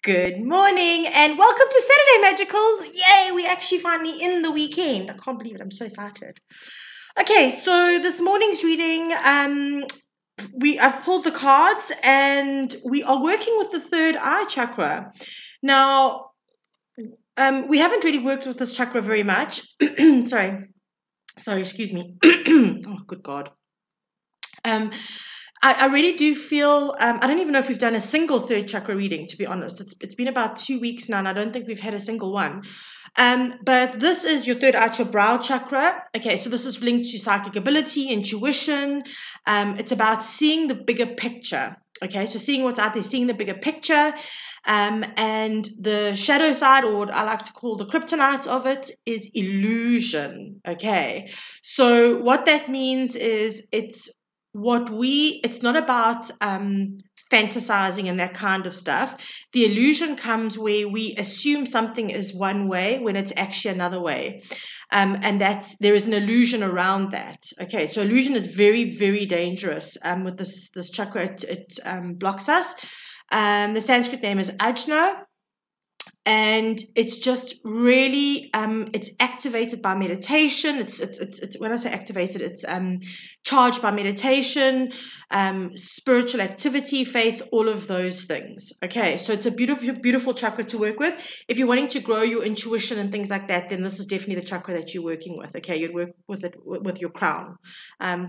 Good morning and welcome to Saturday Magicals. Yay, we actually finally in the weekend. I can't believe it. I'm so excited. Okay, so this morning's reading, I've pulled the cards and we are working with the third eye chakra. Now, we haven't really worked with this chakra very much. Sorry, excuse me. Oh, good God. I really do feel, I don't even know if we've done a single third chakra reading, to be honest. It's been about 2 weeks now, and I don't think we've had a single one. But this is your third eye, your brow chakra. Okay, so this is linked to psychic ability, intuition. It's about seeing the bigger picture. Okay, so seeing what's out there, seeing the bigger picture. And the shadow side, or what I like to call the kryptonite of it, is illusion. Okay, so what that means is it's not about fantasizing and that kind of stuff. The illusion comes where we assume something is one way when it's actually another way. And there is an illusion around that. Okay, so illusion is very, very dangerous with this chakra. It blocks us. The Sanskrit name is Ajna. And it's just really, it's activated by meditation. It's when I say activated, it's charged by meditation, spiritual activity, faith, all of those things. Okay, so it's a beautiful, beautiful chakra to work with. If you're wanting to grow your intuition and things like that, then this is definitely the chakra that you're working with. Okay, you'd work with it with your crown,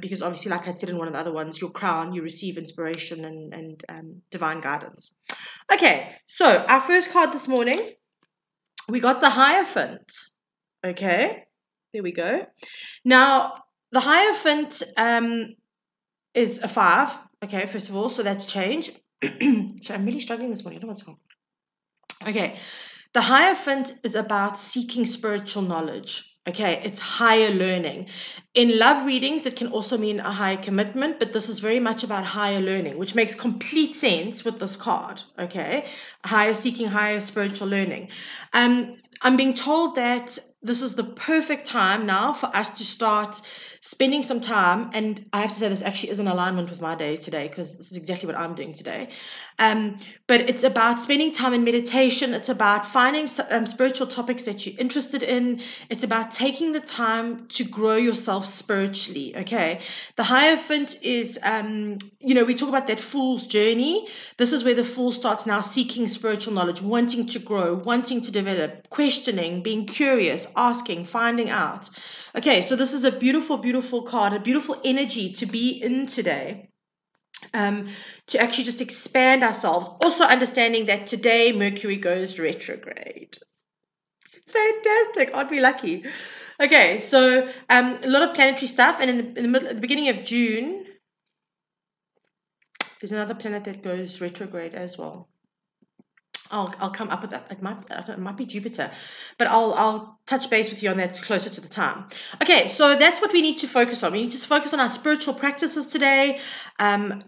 because obviously, like I said in one of the other ones, your crown, you receive inspiration and divine guidance. Okay, so our first card this morning, we got the Hierophant. Okay, there we go. Now, the Hierophant is a 5. Okay, first of all, so that's change. So I'm really struggling this morning. I don't know what's wrong. Okay, the Hierophant is about seeking spiritual knowledge. Okay, it's higher learning. In love readings, it can also mean a higher commitment, but this is very much about higher learning, which makes complete sense with this card. Okay, seeking higher spiritual learning. I'm being told that this is the perfect time now for us to start spending some time, and I have to say this actually is in alignment with my day today, because this is exactly what I'm doing today. But it's about spending time in meditation. It's about finding spiritual topics that you're interested in. It's about taking the time to grow yourself spiritually. Okay, the Hierophant is, we talk about that fool's journey. This is where the fool starts now seeking spiritual knowledge, wanting to grow, wanting to develop, questioning, being curious, asking, finding out. Okay, so this is a beautiful, beautiful card, a beautiful energy to be in today. To actually just expand ourselves. Also understanding that today Mercury goes retrograde. It's fantastic. Aren't we lucky? Okay, so a lot of planetary stuff, and at the beginning of June, there's another planet that goes retrograde as well. I'll come up with that. It might be Jupiter, but I'll touch base with you on that closer to the time. Okay, so that's what we need to focus on. We need to focus on our spiritual practices today,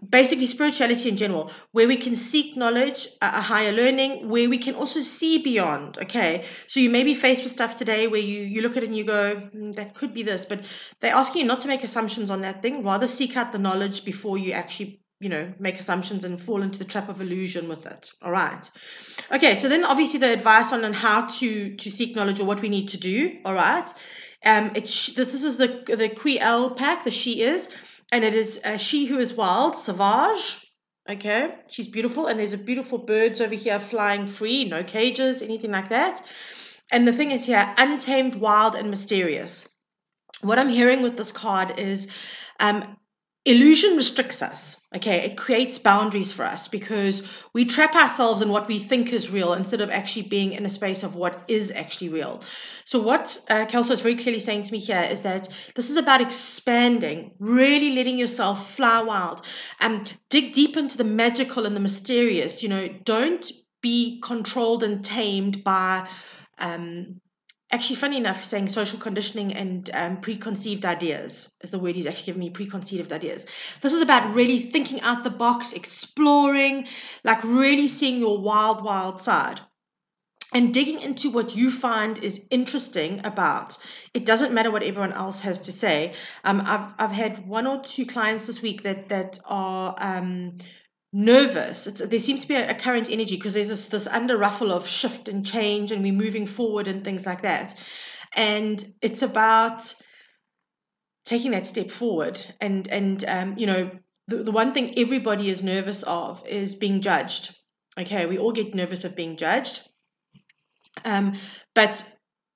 basically spirituality in general, where we can seek knowledge, a higher learning, where we can also see beyond. Okay, so you may be faced with stuff today where you look at it and you go, that could be this, but they're asking you not to make assumptions on that thing. Rather seek out the knowledge before you actually make assumptions and fall into the trap of illusion with it. All right. Okay, so then obviously the advice on how to seek knowledge, or what we need to do. All right. This is the Elle pack, the She Is, and it is She Who Is Wild, Sauvage. Okay, she's beautiful, and there's a beautiful birds over here flying free, no cages, anything like that. And the thing is here, untamed, wild, and mysterious. What I'm hearing with this card is illusion restricts us. Okay, it creates boundaries for us because we trap ourselves in what we think is real instead of actually being in a space of what is actually real. So what Kelso is very clearly saying to me here is that this is about expanding, really letting yourself fly wild, dig deep into the magical and the mysterious. Don't be controlled and tamed by actually, funny enough, saying social conditioning and preconceived ideas is the word he's actually given me, preconceived ideas. This is about really thinking out the box, exploring, like really seeing your wild, wild side and digging into what you find is interesting about. It doesn't matter what everyone else has to say. I've had 1 or 2 clients this week that are nervous. There seems to be a current energy because there's this under ruffle of shift and change, and we're moving forward and things like that. And it's about taking that step forward. And you know, the one thing everybody is nervous of is being judged. Okay, we all get nervous of being judged. But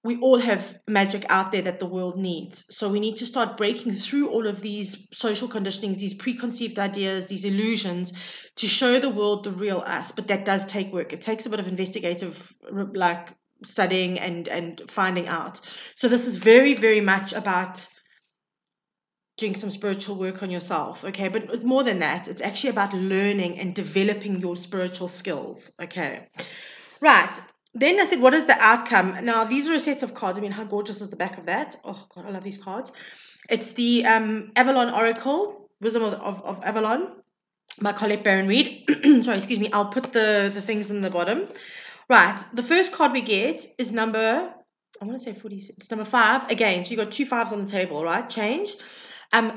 we all have magic out there that the world needs. So we need to start breaking through all of these social conditionings, these preconceived ideas, these illusions, to show the world the real us. But that does take work. It takes a bit of investigative, like, studying and finding out. So this is very, very much about doing some spiritual work on yourself, okay? But more than that, it's actually about learning and developing your spiritual skills, okay? Right. Then I said, what is the outcome? Now, these are a set of cards. I mean, how gorgeous is the back of that? Oh, God, I love these cards. It's the Avalon Oracle, Wisdom of Avalon, by Collette, Baron-Reid. Sorry, excuse me. I'll put the things in the bottom. Right. The first card we get is number, I want to say 46. It's number 5. Again, so you've got 2 5s on the table, right? Change.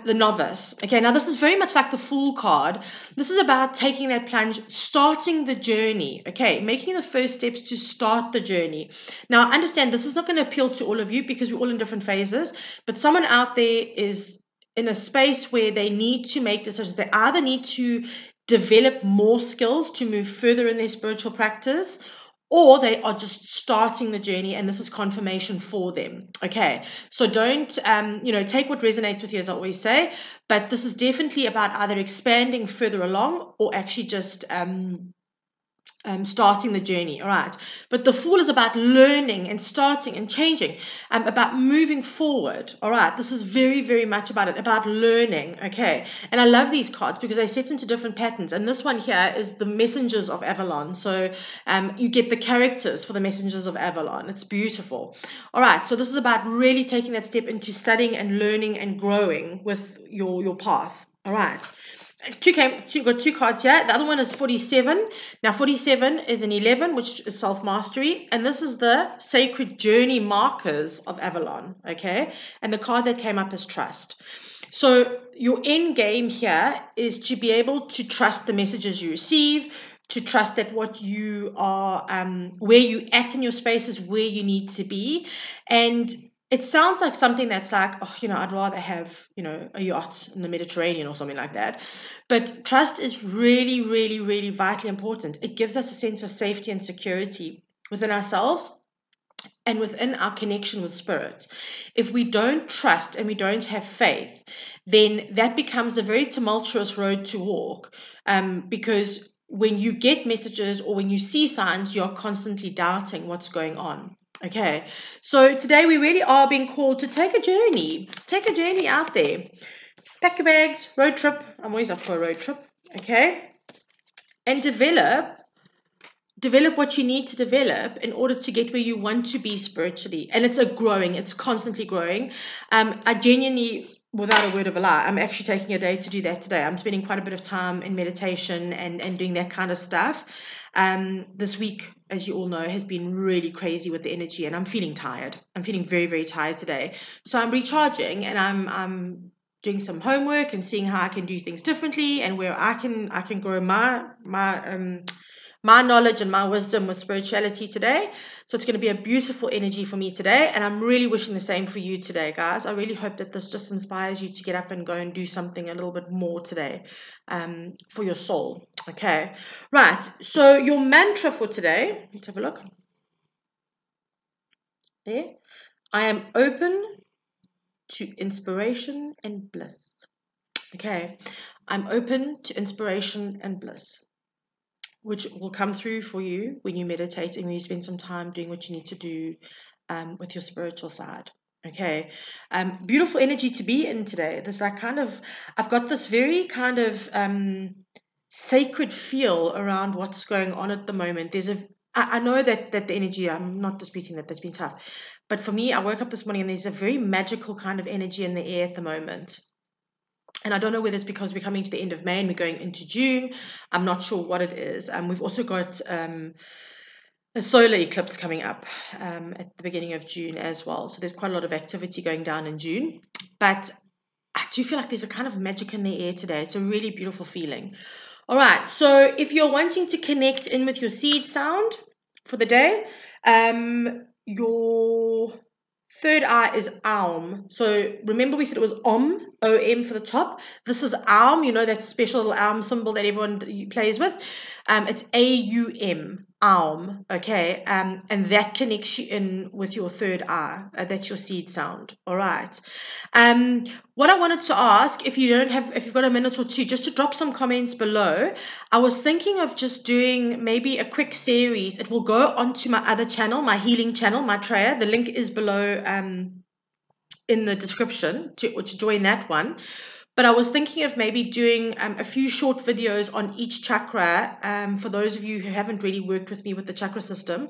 The novice. Okay, now this is very much like the Fool card. This is about taking that plunge, starting the journey. Okay, making the first steps to start the journey. Now, understand this is not going to appeal to all of you because we're all in different phases, but someone out there is in a space where they need to make decisions. They either need to develop more skills to move further in their spiritual practice, or they are just starting the journey, and this is confirmation for them. Okay, so don't take what resonates with you, as I always say, but this is definitely about either expanding further along or actually just starting the journey. All right, but the Fool is about learning and starting and changing, about moving forward. All right, this is very, very much about it, about learning. Okay, and I love these cards because they set into different patterns, and this one here is the Messengers of Avalon. So you get the characters for the Messengers of Avalon. It's beautiful. All right, so this is about really taking that step into studying and learning and growing with your path. All right. Got 2 cards here. The other one is 47. Now, 47 is an 11, which is self-mastery. And this is the sacred journey markers of Avalon, okay? And the card that came up is trust. So your end game here is to be able to trust the messages you receive, to trust that what you are, where you at in your space is where you need to be. And it sounds like something that's like, I'd rather have, a yacht in the Mediterranean or something like that. But trust is really, really, really vitally important. It gives us a sense of safety and security within ourselves and within our connection with spirit. If we don't trust and we don't have faith, then that becomes a very tumultuous road to walk, because when you get messages or when you see signs, you're constantly doubting what's going on. Okay, so today we really are being called to take a journey out there. Pack your bags, road trip. I'm always up for a road trip. Okay, and develop what you need to develop in order to get where you want to be spiritually. And it's constantly growing. I genuinely, without a word of a lie, I'm actually taking a day to do that today. I'm spending quite a bit of time in meditation and doing that kind of stuff. This week, as you all know, has been really crazy with the energy, and I'm feeling tired. I'm feeling very, very tired today. So I'm recharging, and I'm doing some homework and seeing how I can do things differently and where I can grow my knowledge and my wisdom with spirituality today. So it's going to be a beautiful energy for me today, and I'm really wishing the same for you today, guys. I really hope that this just inspires you to get up and go and do something a little bit more today, for your soul. Okay, right, so your mantra for today, let's have a look there. I am open to inspiration and bliss. Okay, I'm open to inspiration and bliss, which will come through for you when you meditate and when you spend some time doing what you need to do with your spiritual side. Okay, beautiful energy to be in today. There's like I've got this very kind of sacred feel around what's going on at the moment. I know that the energy, I'm not disputing that's been tough, but for me, I woke up this morning and there's a very magical kind of energy in the air at the moment. And I don't know whether it's because we're coming to the end of May and we're going into June. I'm not sure what it is. We've also got a solar eclipse coming up at the beginning of June as well. So there's quite a lot of activity going down in June. But I do feel like there's a kind of magic in the air today. It's a really beautiful feeling. All right, so if you're wanting to connect in with your seed sound for the day, your third eye is Aum. So remember we said it was Om, O-M for the top. This is Aum, you know that special little Aum symbol that everyone plays with. It's A-U-M, Aum, okay? And that connects you in with your third eye. That's your seed sound, all right? What I wanted to ask, if you've got a minute or two, just to drop some comments below. I was thinking of just doing maybe a quick series. It will go onto my other channel, my healing channel, my Maitreya. The link is below in the description to join that one. But I was thinking of maybe doing a few short videos on each chakra. For those of you who haven't really worked with me with the chakra system,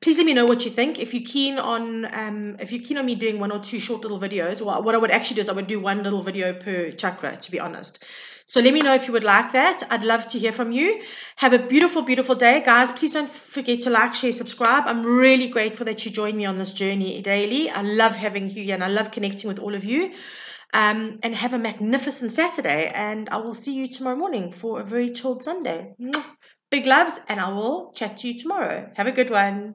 please let me know what you think. If you're keen on me doing one or two short little videos, what I would actually do is I would do one little video per chakra, to be honest. So let me know if you would like that. I'd love to hear from you. Have a beautiful, beautiful day. Guys, please don't forget to like, share, subscribe. I'm really grateful that you join me on this journey daily. I love having you here and I love connecting with all of you. And have a magnificent Saturday. And I will see you tomorrow morning for a very chilled Sunday. Big loves, and I will chat to you tomorrow. Have a good one.